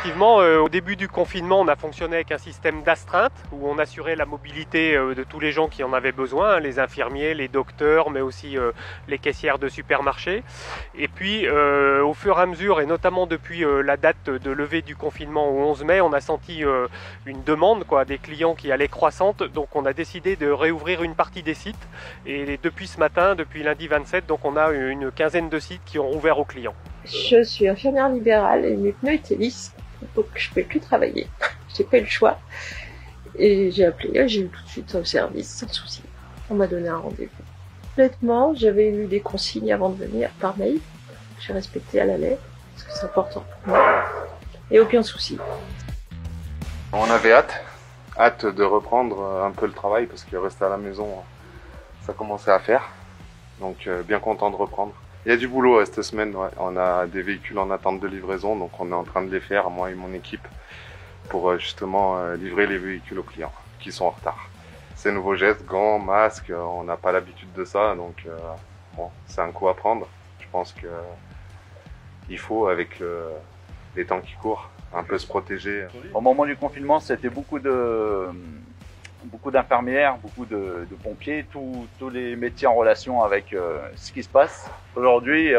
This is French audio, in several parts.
effectivement, au début du confinement, on a fonctionné avec un système d'astreinte où on assurait la mobilité de tous les gens qui en avaient besoin, hein, les infirmiers, les docteurs, mais aussi les caissières de supermarchés. Et puis, au fur et à mesure, et notamment depuis la date de levée du confinement au 11 mai, on a senti une demande des clients qui allait croissante. Donc, on a décidé de réouvrir une partie des sites. Et depuis ce matin, depuis lundi 27, donc on a une quinzaine de sites qui ont rouvert aux clients. Je suis infirmière libérale et mes pneus étaient lisses, donc je ne pouvais plus travailler. J'ai pas eu le choix. Et j'ai appelé, j'ai eu tout de suite au service, sans souci. On m'a donné un rendez-vous. Honnêtement, j'avais eu des consignes avant de venir par mail. J'ai respecté à la lettre, parce que c'est important pour moi. Et aucun souci. On avait hâte de reprendre un peu le travail, parce que rester à la maison, ça commençait à faire. Donc bien content de reprendre. Il y a du boulot cette semaine, ouais. On a des véhicules en attente de livraison, donc on est en train de les faire, moi et mon équipe, pour justement livrer les véhicules aux clients qui sont en retard. Ces nouveaux gestes, gants, masques, on n'a pas l'habitude de ça, donc bon, c'est un coup à prendre. Je pense que il faut, avec les temps qui courent, un peu se protéger. Au moment du confinement, c'était beaucoup d'infirmières, beaucoup de pompiers, tous les métiers en relation avec ce qui se passe. Aujourd'hui,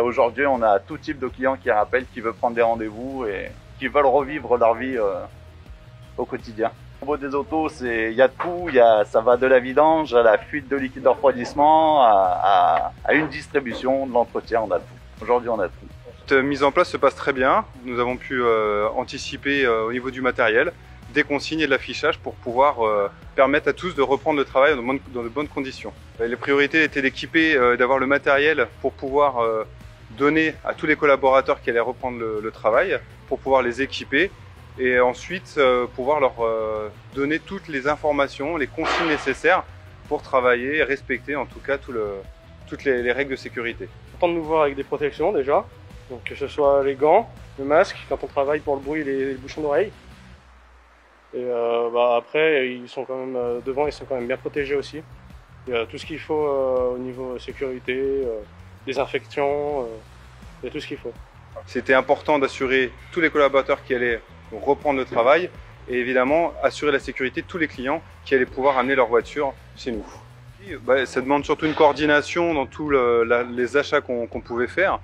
on a tout type de clients qui rappellent, qui veulent prendre des rendez-vous et qui veulent revivre leur vie au quotidien. Au niveau des autos, il y a de tout, ça va de la vidange à la fuite de liquide de refroidissement, à une distribution, de l'entretien, on a tout. Aujourd'hui, on a tout. Cette mise en place se passe très bien. Nous avons pu anticiper au niveau du matériel, des consignes et de l'affichage pour pouvoir permettre à tous de reprendre le travail dans de bonnes conditions. Les priorités étaient d'équiper, d'avoir le matériel pour pouvoir donner à tous les collaborateurs qui allaient reprendre le travail, pour pouvoir les équiper et ensuite pouvoir leur donner toutes les informations, les consignes nécessaires pour travailler et respecter en tout cas toutes les règles de sécurité. Important de nous voir avec des protections déjà, donc que ce soit les gants, le masque quand on travaille pour le bruit et les bouchons d'oreilles. Et après, ils sont quand même devant, ils sont quand même bien protégés aussi. Il y a tout ce qu'il faut au niveau sécurité, désinfection, il y a tout ce qu'il faut. C'était important d'assurer tous les collaborateurs qui allaient reprendre le travail et évidemment assurer la sécurité de tous les clients qui allaient pouvoir amener leur voiture chez nous. Ça demande surtout une coordination dans tous les achats qu'on pouvait faire.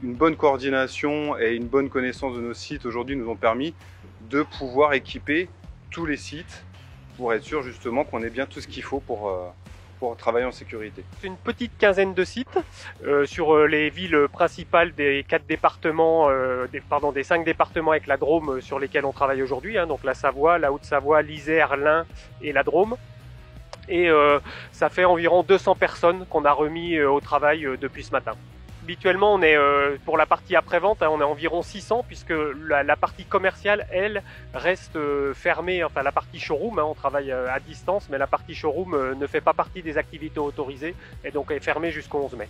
Une bonne coordination et une bonne connaissance de nos sites aujourd'hui nous ont permis de pouvoir équiper tous les sites pour être sûr justement qu'on ait bien tout ce qu'il faut pour travailler en sécurité. C'est une petite quinzaine de sites sur les villes principales des 4 départements, des 5 départements avec la Drôme sur lesquels on travaille aujourd'hui, hein, donc la Savoie, la Haute-Savoie, l'Isère, l'Ain et la Drôme. Et ça fait environ 200 personnes qu'on a remis au travail depuis ce matin. Habituellement, on est pour la partie après-vente, hein, on est environ 600 puisque la partie commerciale, elle, reste fermée. Enfin, la partie showroom, hein, on travaille à distance, mais la partie showroom ne fait pas partie des activités autorisées et donc est fermée jusqu'au 11 mai.